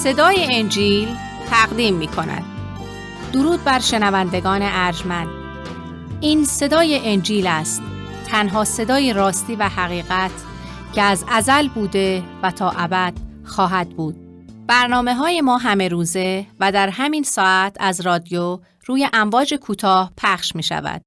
صدای انجیل تقدیم می کند. درود بر شنوندگان ارجمند. این صدای انجیل است، تنها صدای راستی و حقیقت که از ازل بوده و تا ابد خواهد بود. برنامه‌های ما همه روزه و در همین ساعت از رادیو روی امواج کوتاه پخش می شود.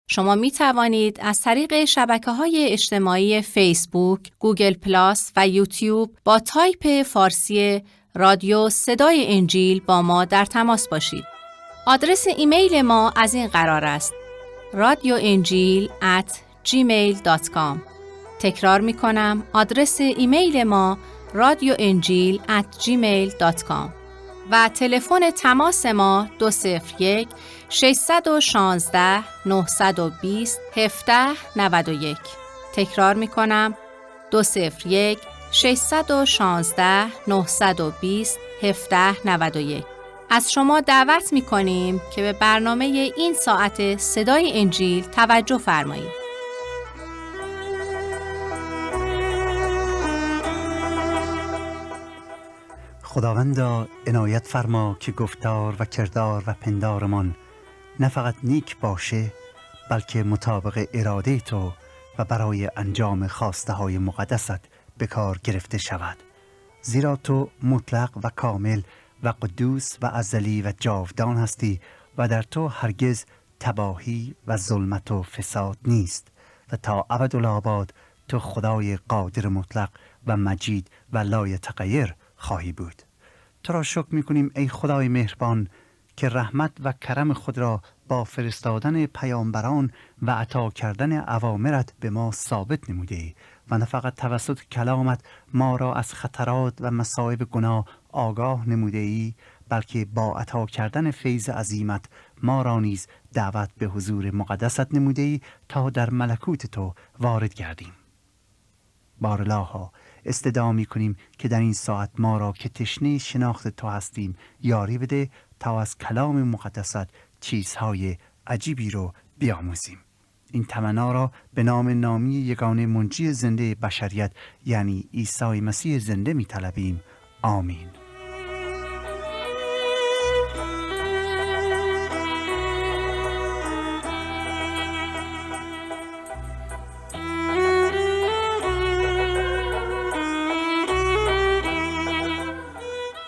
شما می توانید از طریق شبکه‌های اجتماعی فیسبوک، گوگل پلاس و یوتیوب با تایپ فارسی رادیو صدای انجیل با ما در تماس باشید. آدرس ایمیل ما از این قرار است: radioenjil@gmail.com. تکرار می کنم، آدرس ایمیل ما radioenjil@gmail.com و تلفن تماس ما 201 616 920 1791. تکرار می کنم، 201 616 920 1791. از شما دعوت می کنیم که به برنامه این ساعت صدای انجیل توجه فرمایید. خداوندا عنایت فرما که گفتار و کردار و پندارمان نه فقط نیک باشه، بلکه مطابق اراده تو و برای انجام خواسته های مقدست به کار گرفته شود. زیرا تو مطلق و کامل و قدوس و ازلی و جاودان هستی و در تو هرگز تباهی و ظلمت و فساد نیست و تا ابدالآباد تو خدای قادر مطلق و مجید و لایتغیر خواهی بود. تو را شکر می‌کنیم ای خدای مهربان که رحمت و کرم خود را با فرستادن پیامبران و عطا کردن اوامرت به ما ثابت نموده‌ای و نه فقط توسط کلامت ما را از خطرات و مصائب گناه آگاه نموده‌ای، بلکه با عطا کردن فیض عظیمت ما را نیز دعوت به حضور مقدست نموده‌ای تا در ملکوت تو وارد گردیم. بارالها استدعا می‌کنیم که در این ساعت ما را که تشنه شناخت تو هستیم یاری بده تا از کلام مقدست چیزهای عجیبی رو بیاموزیم. این تمنا را به نام نامی یگانه منجی زنده بشریت یعنی عیسی مسیح زنده می‌طلبیم. آمین.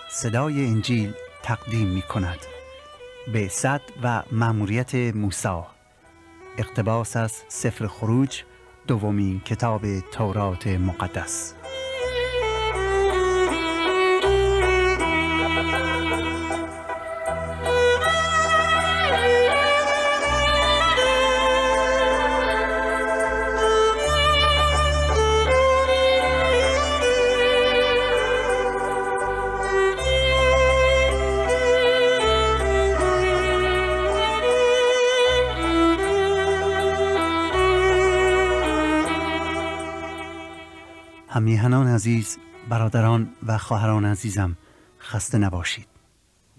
صدای انجیل تقدیم می کند بعثت و مأموریت موسی. اقتباس از سفر خروج، دومین کتاب تورات مقدس. همیهنان عزیز، برادران و خواهران عزیزم، خسته نباشید.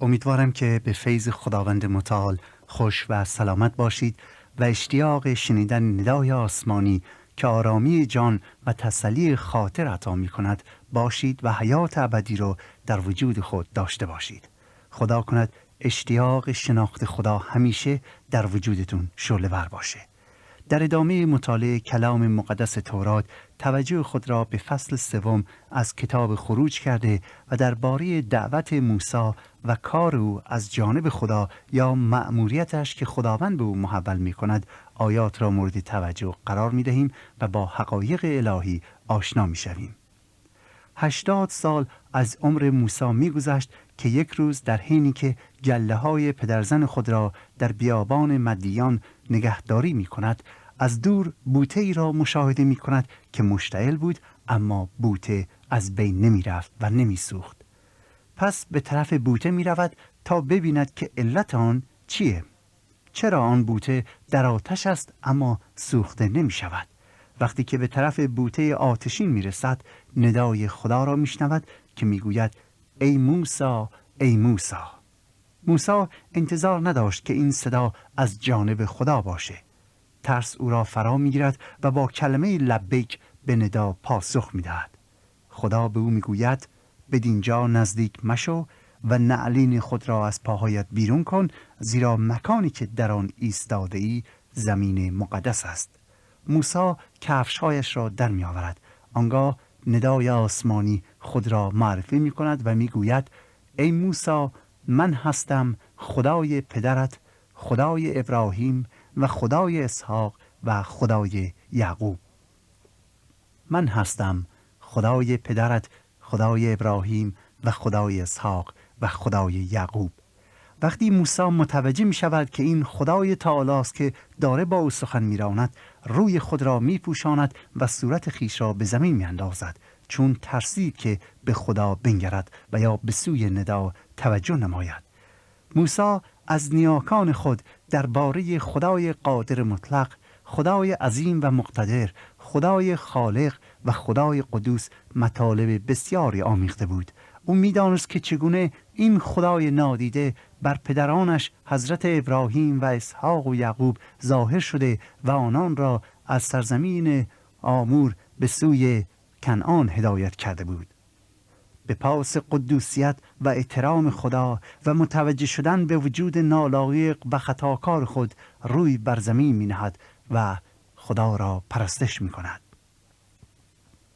امیدوارم که به فیض خداوند متعال خوش و سلامت باشید و اشتیاق شنیدن ندای آسمانی که آرامی جان و تسلی خاطر عطا می کند باشید و حیات ابدی رو در وجود خود داشته باشید. خدا کند اشتیاق شناخت خدا همیشه در وجودتون شعله‌ور باشه. در ادامه مطالعه کلام مقدس تورات توجه خود را به فصل 3 از کتاب خروج کرده و درباره دعوت موسی و کار او از جانب خدا یا مأموریتش که خداوند به او محول می کند آیات را مورد توجه قرار می دهیم و با حقایق الهی آشنا می شویم. 80 سال از عمر موسی می گذشت که یک روز در حینی که گله های پدرزن خود را در بیابان مدیان نگهداری می کند، از دور بوته ای را مشاهده می کند که مشتعل بود، اما بوته از بین نمی رفت و نمی سوخت. پس به طرف بوته می رود تا ببیند که علت آن چیه؟ چرا آن بوته در آتش است اما سوخته نمی شود؟ وقتی که به طرف بوته آتشین می رسد، ندای خدا را می شنود که می گوید ای موسی، ای موسی. موسی انتظار نداشت که این صدا از جانب خدا باشه. ترس او را فرا می گیرد و با کلمه لبیک به ندا پاسخ می دهد. خدا به او می گوید بدینجا نزدیک مشو و نعلین خود را از پاهایت بیرون کن، زیرا مکانی که در آن ایستاده ای زمین مقدس است. موسی کفش‌هایش را در می آورد. آنگاه ندای آسمانی خود را معرفی می کند و می گوید: ای موسی، من هستم خدای پدرت، خدای ابراهیم و خدای اسحاق و خدای یعقوب. من هستم خدای پدرت، خدای ابراهیم و خدای اسحاق و خدای یعقوب. وقتی موسی متوجه می شود که این خدای تعالی است که داره با او سخن می راند، روی خود را می پوشاند و صورت خیش را به زمین می اندازد، چون ترسید که به خدا بنگرد و یا به سوی ندا توجه نماید. موسی از نیاکان خود درباره خدای قادر مطلق، خدای عظیم و مقتدر، خدای خالق و خدای قدوس مطالب بسیاری آمیخته بود. او می‌دانست که چگونه این خدای نادیده بر پدرانش حضرت ابراهیم و اسحاق و یعقوب ظاهر شده و آنان را از سرزمین آمور به سوی کنعان هدایت کرده بود. به پاس قدوسیت و احترام خدا و متوجه شدن به وجود نالایق و خطاکار خود روی بر زمین می نهد و خدا را پرستش می کند.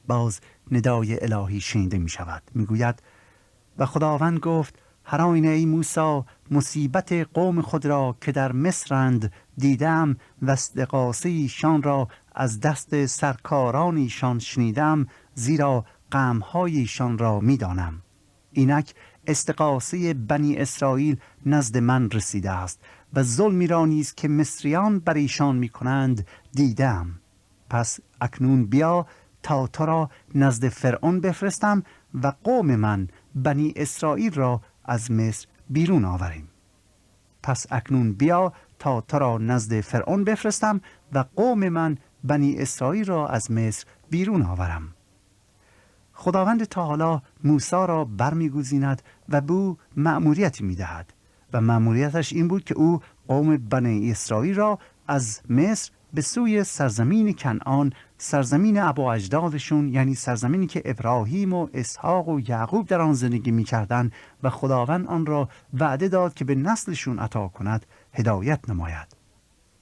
باز ندای الهی شنیده می شود. می گوید: و خداوند گفت: هر آینه ای موسی، مصیبت قوم خود را که در مصرند دیدم و استغاثه ایشان را از دست سرکاران ایشان شنیدم، زیرا غم‌های ایشان را می‌دانم. اینک استغاثه بنی اسرائیل نزد من رسیده است و ظلمی را نیز که مصریان بر ایشان می‌کنند دیدم. پس اکنون بیا تا تو را نزد فرعون بفرستم و قوم من بنی اسرائیل را از مصر بیرون آوریم. پس اکنون بیا تا تو را نزد فرعون بفرستم و قوم من بنی اسرائیل را از مصر بیرون آورم. خداوند تعالی موسی را برمیگزیند و به او مأموریتی میدهد و مأموریتش این بود که او قوم بنی اسرائیل را از مصر به سوی سرزمین کنعان، سرزمین ابا اجدادشون، یعنی سرزمینی که ابراهیم و اسحاق و یعقوب در آن زندگی می‌کردند و خداوند آن را وعده داد که به نسلشون عطا کند، هدایت نماید.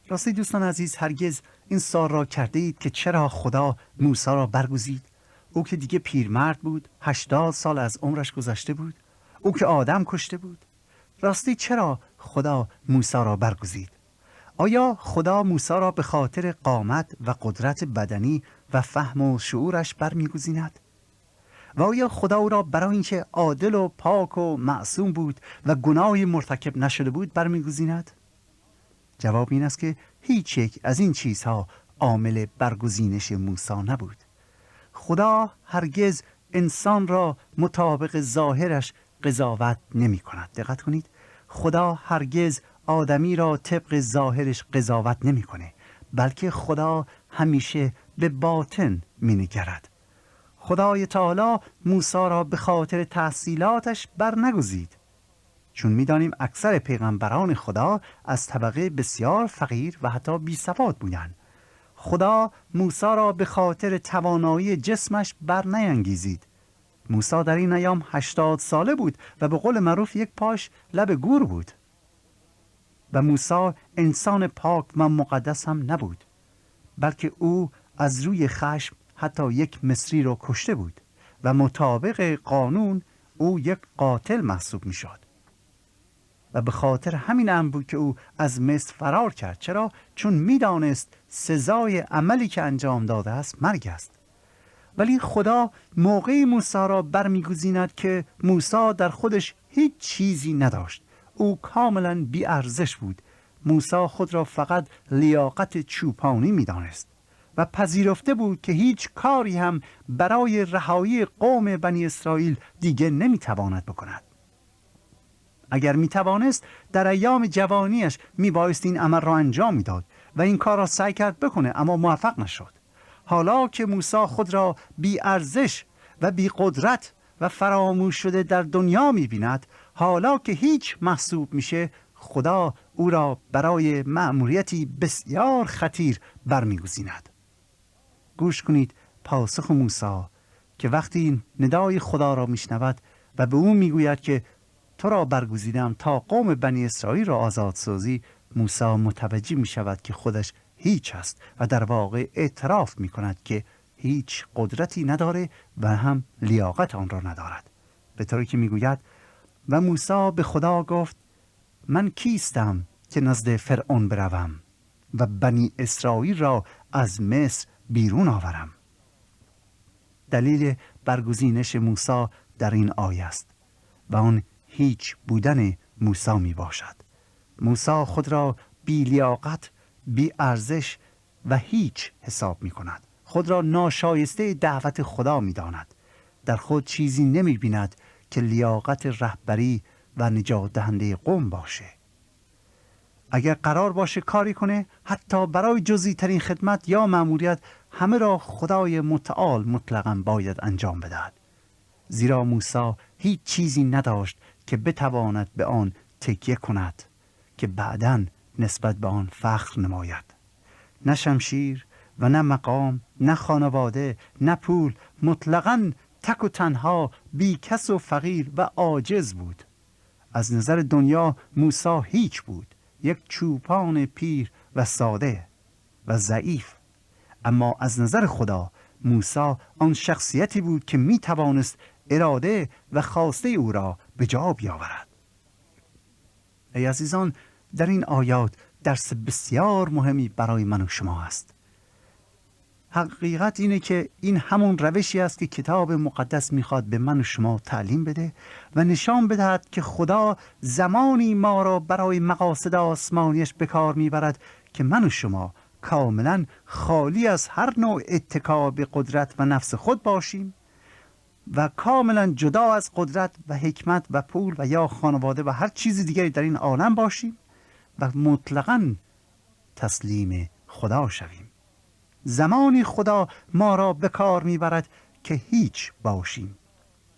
راستی دوستان عزیز، هرگز این سوال را کرده اید که چرا خدا موسی را برگزید؟ او که دیگه پیرمرد بود، 80 سال از عمرش گذشته بود، او که آدم کشته بود. راستی چرا خدا موسی را برگزید؟ آیا خدا موسی را به خاطر قامت و قدرت بدنی و فهم و شعورش برمیگزیند؟ و آیا خدا او را برای اینکه عادل و پاک و معصوم بود و گناهی مرتکب نشده بود برمیگزیند؟ جواب این است که هیچ یک از این چیزها عامل برگزینش موسی نبود. خدا هرگز انسان را مطابق ظاهرش قضاوت نمی کند. دقت کنید، خدا هرگز آدمی را طبق ظاهرش قضاوت نمی کنه، بلکه خدا همیشه به باطن می نگرد. خدای تعالی موسی را به خاطر تحصیلاتش برنگزید، چون می دانیم اکثر پیغمبران خدا از طبقه بسیار فقیر و حتی بی سواد بودند. خدا موسی را به خاطر توانایی جسمش برنیانگیزید. موسی در این ایام 80 ساله بود و به قول معروف یک پاش لب گور بود. و موسی انسان پاک و مقدس هم نبود، بلکه او از روی خشم حتی یک مصری را کشته بود و مطابق قانون او یک قاتل محسوب می شد. و به خاطر همین امر بود که او از مصر فرار کرد. چرا؟ چون می دانست سزای عملی که انجام داده است مرگ است. ولی خدا موقعی موسی را برمیگزیند که موسی در خودش هیچ چیزی نداشت. او کاملا بی ارزش بود. موسی خود را فقط لیاقت چوپانی می دانست و پذیرفته بود که هیچ کاری هم برای رهایی قوم بنی اسرائیل دیگه نمی تواند بکند. اگر می توانست در ایام جوانیش می بایست این عمل را انجام می داد و این کار را سعی کرد بکنه، اما موفق نشد. حالا که موسی خود را بی ارزش و بی قدرت و فراموش شده در دنیا می بیند، حالا که هیچ محسوب میشه، خدا او را برای مأموریتی بسیار خطیر برمیگزیند. گوش کنید پاسخ موسی که وقتی ندای خدا را میشنود و به او میگوید که تو را برگزیدم تا قوم بنی اسرائیل را آزاد سازی، موسی متوجه می شود که خودش هیچ است و در واقع اعتراف می کند که هیچ قدرتی نداره و هم لیاقت آن را ندارد. به طوری که می گوید و موسی به خدا گفت من کیستم که نزد فرعون بروم و بنی اسرائیل را از مصر بیرون آورم. دلیل برگزینش موسی در این آیه است و آن هیچ بودن موسی می باشد. موسی خود را بی لیاقت، بی ارزش و هیچ حساب می کند. خود را ناشایسته دعوت خدا می داند. در خود چیزی نمی بیند که لیاقت رهبری و نجات دهنده قوم باشه. اگر قرار باشه کاری کنه، حتی برای جزئی ترین خدمت یا مأموریت، همه را خدای متعال مطلقاً باید انجام بدهد. زیرا موسی هیچ چیزی نداشت که بتواند به آن تکیه کند که بعداً نسبت به آن فخر نماید. نه شمشیر و نه مقام، نه خانواده، نه پول، مطلقاً تک و تنها، بی کس و فقیر و عاجز بود. از نظر دنیا موسی هیچ بود، یک چوپان پیر و ساده و ضعیف. اما از نظر خدا موسی آن شخصیتی بود که می توانست اراده و خواسته او را به جا بیاورد. ای عزیزان، در این آیات درس بسیار مهمی برای من و شما است. حقیقت اینه که این همون روشی است که کتاب مقدس میخواد به من و شما تعلیم بده و نشان بدهد که خدا زمانی ما را برای مقاصد آسمانیش به کار میبرد که من و شما کاملا خالی از هر نوع اتکا به قدرت و نفس خود باشیم و کاملا جدا از قدرت و حکمت و پول و یا خانواده و هر چیز دیگری در این عالم باشیم و مطلقاً تسلیم خدا شویم. زمانی خدا ما را به کار میبرد که هیچ باشیم.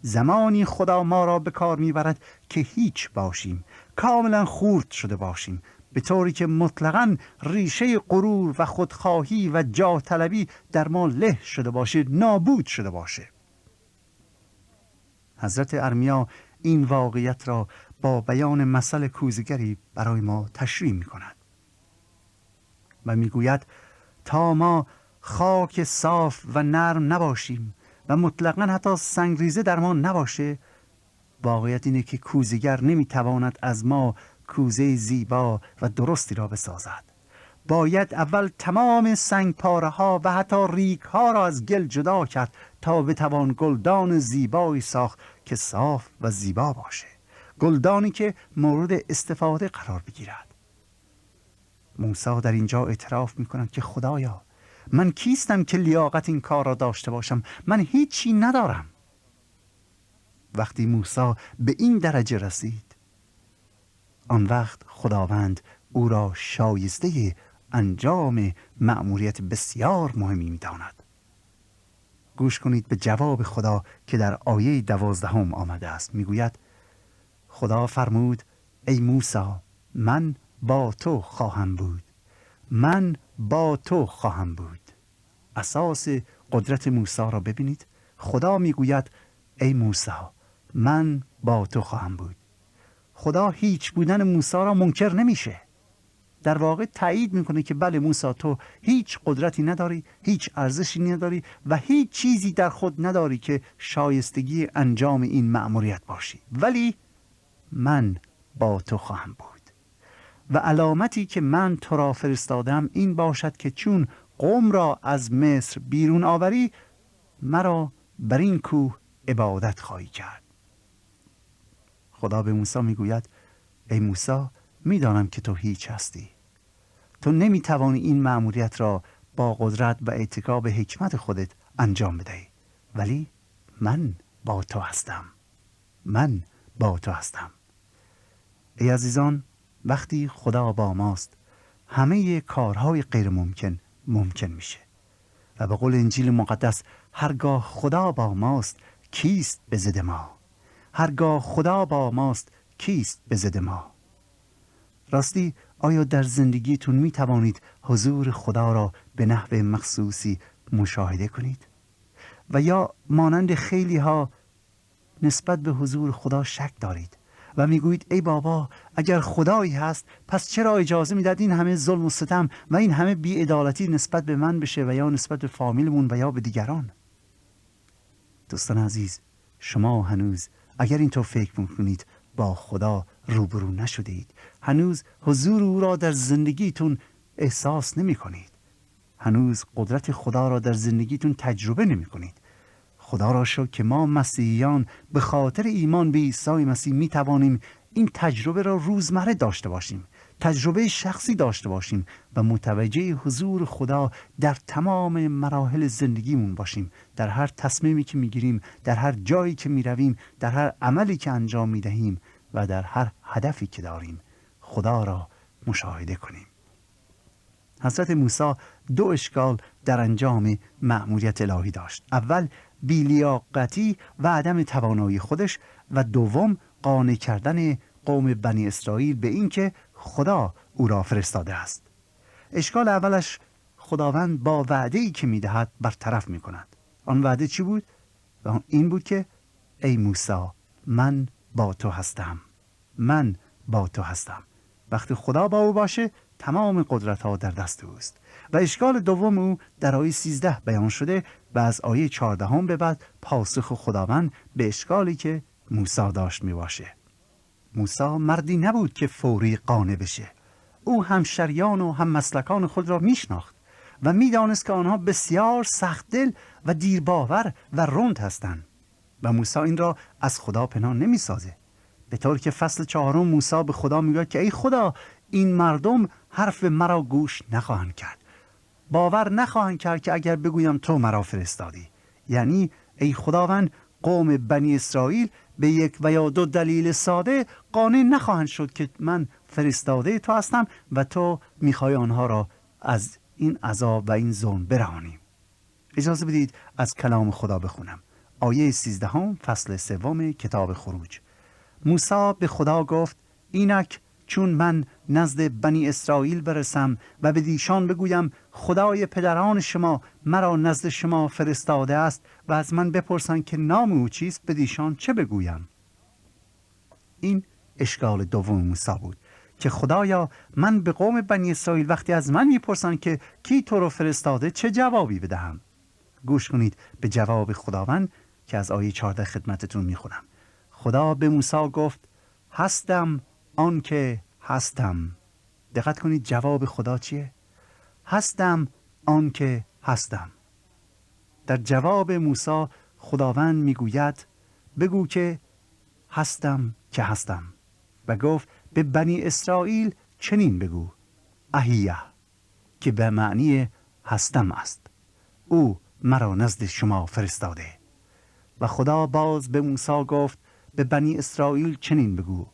زمانی خدا ما را به کار میبرد که هیچ باشیم، کاملا خورد شده باشیم، به طوری که مطلقاً ریشه غرور و خودخواهی و جاه طلبی در ما له شده باشه، نابود شده باشه. حضرت ارمیا این واقعیت را با بیان مثل کوزه‌گری برای ما تشریح می کند و می گوید تا ما خاک صاف و نرم نباشیم و مطلقاً حتی سنگریزه در ما نباشه، واقعیت اینه که کوزه‌گر نمیتواند از ما کوزه زیبا و درستی را بسازد. باید اول تمام سنگ پاره ها و حتی ریگ ها را از گل جدا کرد تا بتوان گلدان زیبایی ساخت که صاف و زیبا باشه، گلدانی که مورد استفاده قرار بگیرد. موسی در اینجا اعتراف می‌کند که خدایا، من کیستم که لیاقت این کار را داشته باشم؟ من هیچی ندارم. وقتی موسی به این درجه رسید، آن وقت خداوند او را شایسته انجام مأموریت بسیار مهمی می‌داند. گوش کنید به جواب خدا که در آیه 12 آمده است. میگوید خدا فرمود ای موسی، من با تو خواهم بود، من با تو خواهم بود. اساس قدرت موسی را ببینید. خدا میگوید ای موسی، من با تو خواهم بود. خدا هیچ بودن موسی را منکر نمیشه. در واقع تایید میکنه که بله موسی، تو هیچ قدرتی نداری، هیچ ارزشی نداری و هیچ چیزی در خود نداری که شایستگی انجام این مأموریت باشی، ولی من با تو خواهم بود. و علامتی که من تو را فرستادم این باشد که چون قوم را از مصر بیرون آوری، مرا بر این کوه عبادت خواهی کرد. خدا به موسی میگوید ای موسی، میدانم که تو هیچ هستی. تو نمیتوانی این مأموریت را با قدرت و اتکا به حکمت خودت انجام بدهی، ولی من با تو هستم. من با تو هستم. ای عزیزان، وقتی خدا با ماست، همه کارهای غیر ممکن ممکن میشه. و به قول انجیل مقدس، هرگاه خدا با ماست کیست به ضد ما؟ هرگاه خدا با ماست کیست به ضد ما؟ راستی آیا در زندگیتون می توانید حضور خدا را به نحو مخصوصی مشاهده کنید؟ و یا مانند خیلی ها نسبت به حضور خدا شک دارید و میگویید ای بابا اگر خدایی هست پس چرا اجازه میداد این همه ظلم و ستم و این همه بی‌عدالتی نسبت به من بشه و یا نسبت به فامیلمون و یا به دیگران؟ دوستان عزیز، شما هنوز اگر اینطور فکر میکنید با خدا روبرو نشده اید. هنوز حضور او را در زندگیتون احساس نمی کنید. هنوز قدرت خدا را در زندگیتون تجربه نمی کنید. خدا را شکر که ما مسیحیان به خاطر ایمان به عیسی مسیح می توانیم این تجربه را روزمره داشته باشیم، تجربه شخصی داشته باشیم و متوجه حضور خدا در تمام مراحل زندگیمون باشیم، در هر تصمیمی که میگیریم، در هر جایی که میرویم، در هر عملی که انجام میدهیم و در هر هدفی که داریم خدا را مشاهده کنیم. حضرت موسی 2 اشکال در انجام مأموریت الهی داشت. اول بی‌لیاقتی و عدم توانایی خودش و دوم قانع کردن قوم بنی اسرائیل به این که خدا او را فرستاده است. اشکال اولش خداوند با وعده‌ای که می‌دهد برطرف می‌کند. آن وعده چی بود؟ این بود که ای موسی من با تو هستم. من با تو هستم. وقتی خدا با او باشه تمام قدرت‌ها در دست اوست. و اشکال دوم او در آیه 13 بیان شده و از آیه 14 به بعد پاسخ خداوند به اشکالی که موسی داشت میباشه. موسی مردی نبود که فوری قانع بشه. او همشریان و هم مسلکان خود را میشناخت و میدانست که آنها بسیار سخت دل و دیرباور و رند هستند و موسی این را از خدا پنهان نمیسازه. به طور که فصل 4 موسی به خدا میگوید که ای خدا این مردم حرف مرا گوش نخواهند کرد، باور نخواهند کرد که اگر بگویم تو مرا فرستادی. یعنی ای خداوند قوم بنی اسرائیل به 1 و یا 2 دلیل ساده قانع نخواهند شد که من فرستاده تو هستم و تو میخوای آنها را از این عذاب و این ظلم برهانی. اجازه بدید از کلام خدا بخونم. آیه 13 فصل 3 کتاب خروج. موسی به خدا گفت اینک چون من نزد بنی اسرائیل برسم و به دیشان بگویم خدای پدران شما مرا نزد شما فرستاده است و از من بپرسند که نام او چیست، به دیشان چه بگویم؟ این اشکال دوم موسی بود که خدایا من به قوم بنی اسرائیل وقتی از من میپرسند که کی تو رو فرستاده چه جوابی بدهم؟ گوش کنید به جواب خداوند که از آیه 14 خدمتتون میخونم. خدا به موسی گفت هستم آن که هستم. دقت کنید جواب خدا چیه؟ هستم آن که هستم. در جواب موسی خداوند میگوید بگو که هستم که هستم و گفت به بنی اسرائیل چنین بگو احیه که به معنی هستم است، او مرا نزد شما فرستاده. و خدا باز به موسی گفت به بنی اسرائیل چنین بگو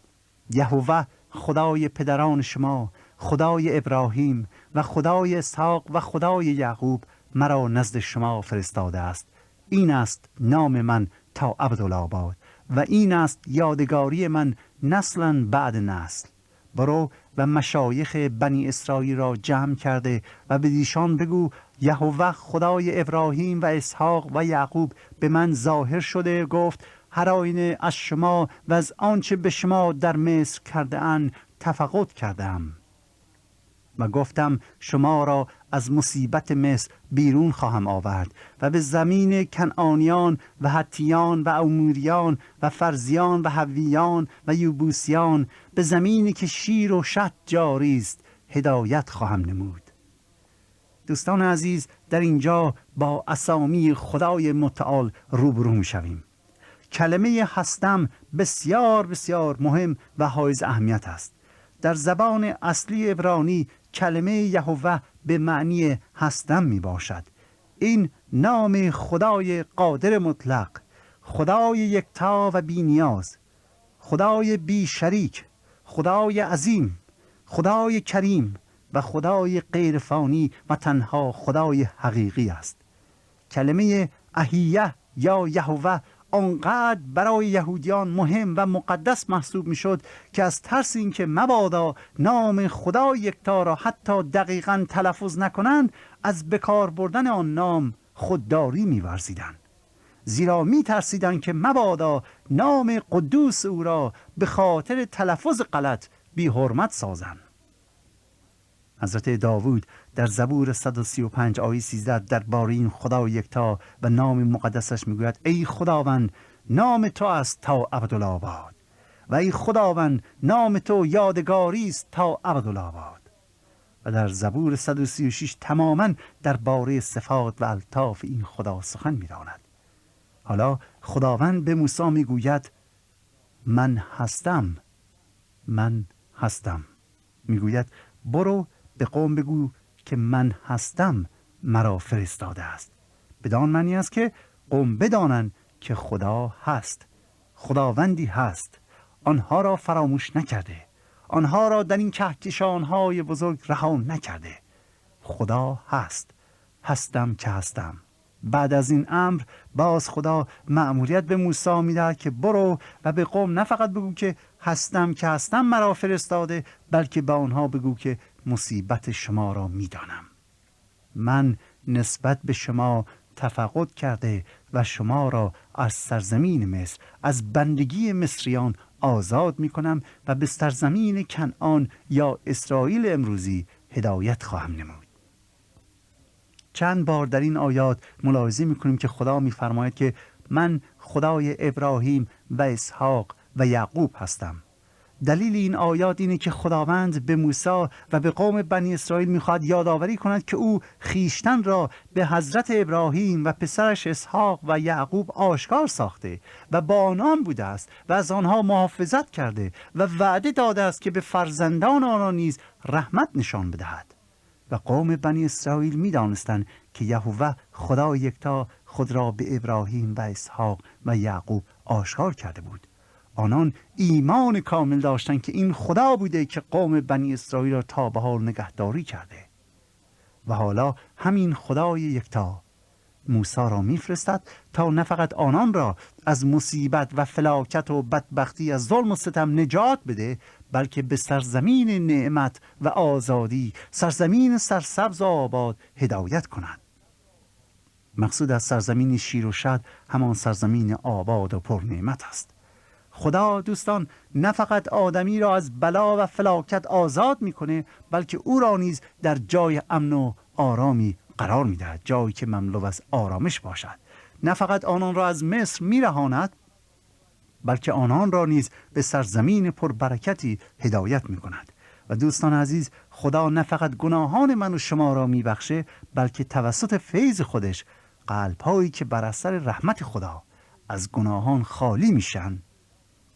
یهوه خدای پدران شما، خدای ابراهیم و خدای اسحاق و خدای یعقوب مرا نزد شما فرستاده است. این است نام من تا ابدالآباد و این است یادگاری من نسلا بعد نسل. برو و مشایخ بنی اسرائیل را جمع کرده و به دیشان بگو یهوه خدای ابراهیم و اسحاق و یعقوب به من ظاهر شده گفت هر آینه از شما و از آنچه به شما در مصر کرده اند تفقد کردم و گفتم شما را از مصیبت مصر بیرون خواهم آورد و به زمین کنعانیان و حتیان و اموریان و فرزیان و حویان و یبوسیان، به زمینی که شیر و شهد جاری است هدایت خواهم نمود. دوستان عزیز، در اینجا با اسامی خدای متعال روبرو می‌شویم. کلمه هستم بسیار بسیار مهم و حائز اهمیت است. در زبان اصلی عبرانی کلمه یهوه به معنی هستم می باشد. این نام خدای قادر مطلق، خدای یکتا و بی نیاز، خدای بی شریک، خدای عظیم، خدای کریم و خدای غیر فانی و تنها خدای حقیقی است. کلمه احیه یا یهوه آنقدر برای یهودیان مهم و مقدس محسوب می شد که از ترس اینکه مبادا نام خدای یکتا را حتی دقیقاً تلفظ نکنند از بکار بردن آن نام خودداری می ورزیدند. زیرا می ترسیدند که مبادا نام قدوس او را به خاطر تلفظ غلط بی حرمت سازند. حضرت داوود در زبور 135 آیه 13 درباره این خدا یکتا و نام مقدسش میگوید: ای خداوند، نام تو است تا ابدالآباد و ای خداوند، نام تو یادگاری است تا ابدالآباد. و در زبور 136 تماما درباره صفات و الطاف این خدا سخن می‌راند. حالا خداوند به موسی میگوید: من هستم، من هستم. میگوید برو به قوم بگو که من هستم مرا فرستاده است. بدان معنی است که قوم بدانند که خدا هست، خداوندی هست، آنها را فراموش نکرده، آنها را در این کهکشان‌های بزرگ رها نکرده. خدا هست، هستم که هستم. بعد از این امر باز خدا مأموریت به موسی میدهد که برو و به قوم نه فقط بگو که هستم که هستم مرا فرستاده، بلکه به آنها بگو که مصیبت شما را میدانم. من نسبت به شما تفقد کرده و شما را از سرزمین مصر، از بندگی مصریان آزاد می کنم و به سرزمین کنعان یا اسرائیل امروزی هدایت خواهم نمود. چند بار در این آیات ملاحظه می کنیم که خدا می فرماید که من خدای ابراهیم و اسحاق و یعقوب هستم. دلیل این آیات اینه که خداوند به موسی و به قوم بنی اسرائیل میخواد یادآوری کند که او خیشتن را به حضرت ابراهیم و پسرش اسحاق و یعقوب آشکار ساخته و با آنان بوده است و از آنها محافظت کرده و وعده داده است که به فرزندان آنان نیز رحمت نشان بدهد. و قوم بنی اسرائیل میدانستند که یهوه خدا یکتا خود را به ابراهیم و اسحاق و یعقوب آشکار کرده بود. آنان ایمان کامل داشتند که این خدا بوده که قوم بنی اسرائیل را تا به حال نگهداری کرده. و حالا همین خدای یکتا موسی را میفرستد تا نه فقط آنان را از مصیبت و فلاکت و بدبختی، از ظلم و ستم نجات بده، بلکه به سرزمین نعمت و آزادی، سرزمین سرسبز و آباد هدایت کند. مقصود از سرزمین شیر و شد همان سرزمین آباد و پر نعمت است. خدا دوستان نه فقط آدمی را از بلا و فلاکت آزاد میکنه، بلکه او را نیز در جای امن و آرامی قرار میدهد، جایی که مملو از آرامش باشد. نه فقط آنان را از مصر میرهاند، بلکه آنان را نیز به سرزمین پربرکتی هدایت میکند. و دوستان عزیز، خدا نه فقط گناهان من و شما را میبخشه، بلکه توسط فیض خودش قلب‌هایی که بر اثر رحمت خدا از گناهان خالی میشن،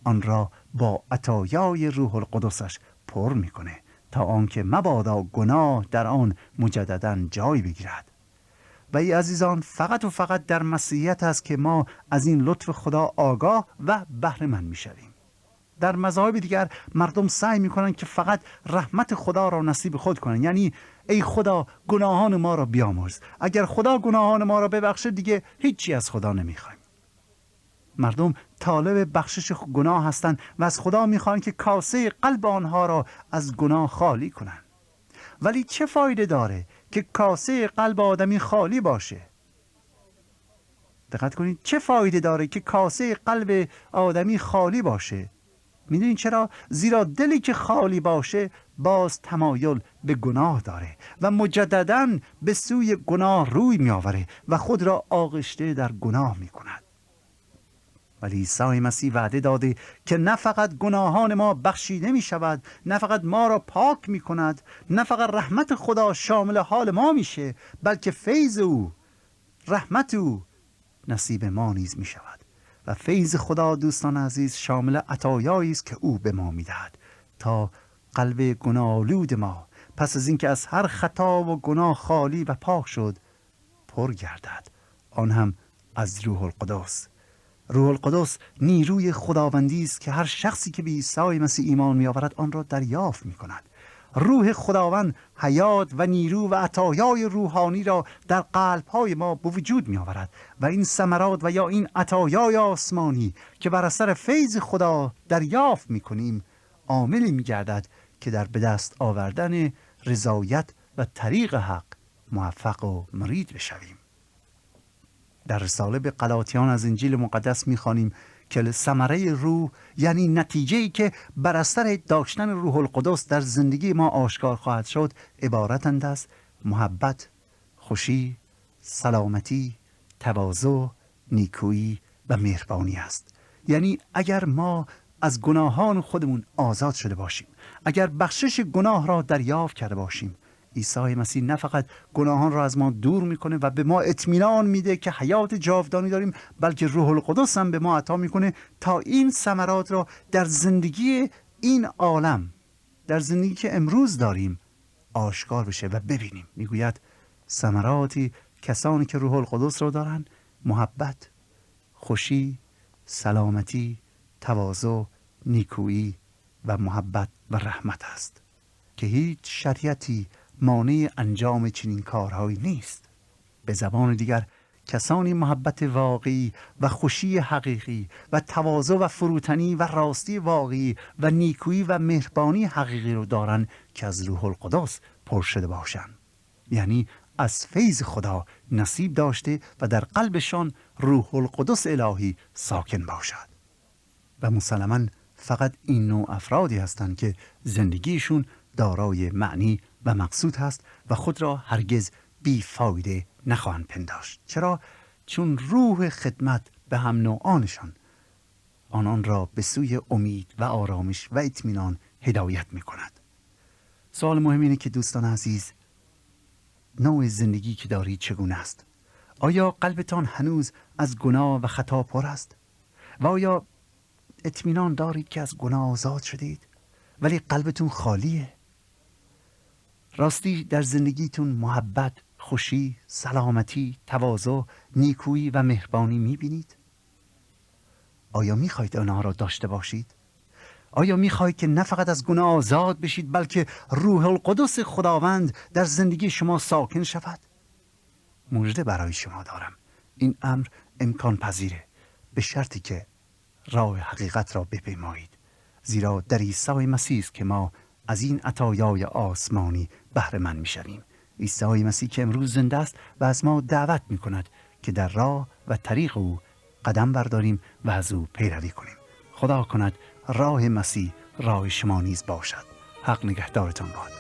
آن را با عطایای روح القدسش پر میکنه تا آنکه مبادا گناه در آن مجدداً جای بگیرد. و ای عزیزان، فقط و فقط در مسیحیت است که ما از این لطف خدا آگاه و بهره مند میشویم. در مذاهب دیگر مردم سعی میکنن که فقط رحمت خدا را نصیب خود کنن، یعنی ای خدا گناهان ما را بیامرز، اگر خدا گناهان ما را ببخشه دیگه هیچی از خدا نمیخوایم. مردم طالب بخشش گناه هستند و از خدا میخوان که کاسه قلب آنها را از گناه خالی کنند. ولی چه فایده داره که کاسه قلب آدمی خالی باشه؟ دقت کنید، چه فایده داره که کاسه قلب آدمی خالی باشه؟ میدونین چرا؟ زیرا دلی که خالی باشه باز تمایل به گناه داره و مجدداً به سوی گناه روی میآوره و خود را آغشته در گناه میکند. ولی عیسی مسیح وعده داده که نه فقط گناهان ما بخشیده می شود، نه فقط ما را پاک می کند، نه فقط رحمت خدا شامل حال ما میشه، بلکه فیض او، رحمت او نصیب ما نیز می شود. و فیض خدا دوستان عزیز شامل عطایایی است که او به ما می دهد تا قلب گناه‌آلود ما پس از اینکه از هر خطا و گناه خالی و پاک شد پر گردد، آن هم از روح القدس. روح القدس نیروی خداوندی است که هر شخصی که به عیسی مسیح ایمان می آورد آن را دریافت می کند. روح خداوند حیات و نیرو و عطایای روحانی را در قلب‌های ما به وجود می آورد و این ثمرات و یا این عطایای آسمانی که بر اثر فیض خدا دریافت می کنیم عاملی می گردد که در به دست آوردن رضایت و طریق حق موفق و مرید بشویم. در رساله به غلاطیان از انجیل مقدس می‌خوانیم که ثمره روح، یعنی نتیجه‌ای که بر اثر داشتن روح القدس در زندگی ما آشکار خواهد شد، عبارتند از محبت، خوشی، سلامتی، تواضع، نیکویی و مهربانی است. یعنی اگر ما از گناهان خودمون آزاد شده باشیم، اگر بخشش گناه را دریافت کرده باشیم، عیسی مسیح نه فقط گناهان را از ما دور میکنه و به ما اطمینان میده که حیات جاودانی داریم، بلکه روح القدس هم به ما عطا میکنه تا این ثمرات را در زندگی این عالم، در زندگی که امروز داریم، آشکار بشه و ببینیم. میگوید ثمراتی کسانی که روح القدس را دارن محبت، خوشی، سلامتی، تواضع، نیکویی و محبت و رحمت است که هیچ شریعتی مانع انجام چنین کارهایی نیست. به زبان دیگر کسانی محبت واقعی و خوشی حقیقی و تواضع و فروتنی و راستی واقعی و نیکویی و مهربانی حقیقی رو دارن که از روح القدس پر شده باشن، یعنی از فیض خدا نصیب داشته و در قلبشان روح القدس الهی ساکن باشد. و مسلماً فقط این نوع افرادی هستند که زندگیشون دارای معنی و مقصود هست و خود را هرگز بیفایده نخواهند پنداشت. چرا؟ چون روح خدمت به هم نوعانشان آنان را به سوی امید و آرامش و اطمینان هدایت می کند. سوال مهم اینه که دوستان عزیز، نوع زندگی که دارید چگونه است؟ آیا قلبتان هنوز از گناه و خطا پر است؟ و آیا اطمینان دارید که از گناه آزاد شدید ولی قلبتون خالیه؟ راستی در زندگیتون محبت، خوشی، سلامتی، تواضع، نیکویی و مهربانی میبینید؟ آیا میخواید آنها را داشته باشید؟ آیا میخواید که نه فقط از گناه آزاد بشید بلکه روح القدس خداوند در زندگی شما ساکن شود؟ مژده برای شما دارم، این امر امکان پذیره، به شرطی که راه حقیقت را بپیمایید، زیرا در عیسی مسیح است که ما از این عطایای آسمانی بهره مند میشویم. عیسی مسیح که امروز زنده است و از ما دعوت میکند که در راه و طریق او قدم برداریم و از او پیروی کنیم. خدا کند راه مسیح راه شما نیز باشد. حق نگهدارتان باد.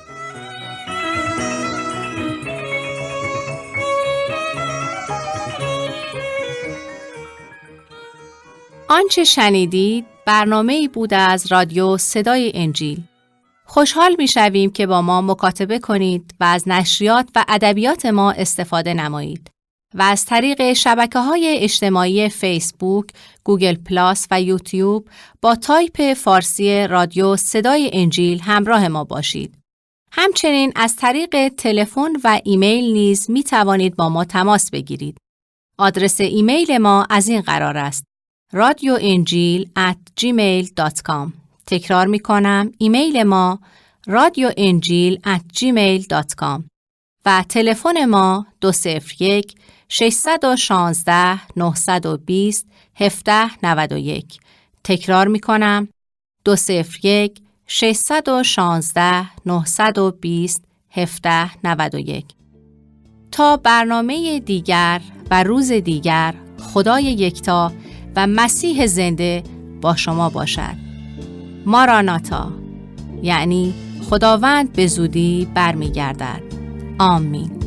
آنچه شنیدید برنامه‌ای بود از رادیو صدای انجیل. خوشحال می‌شویم که با ما مکاتبه کنید و از نشریات و ادبیات ما استفاده نمایید و از طریق شبکه‌های اجتماعی فیسبوک، گوگل پلاس و یوتیوب با تایپ فارسی رادیو صدای انجیل همراه ما باشید. همچنین از طریق تلفن و ایمیل نیز می‌توانید با ما تماس بگیرید. آدرس ایمیل ما از این قرار است: radioinjil@gmail.com. تکرار می کنم، ایمیل ما radioinjil@gmail.com و تلفن ما 201-616-920-1791. تکرار می کنم، 201-616-920-1791. تا برنامه دیگر و روز دیگر، خدای یکتا و مسیح زنده با شما باشد. ماراناتا، یعنی خداوند به زودی برمیگردد. آمین.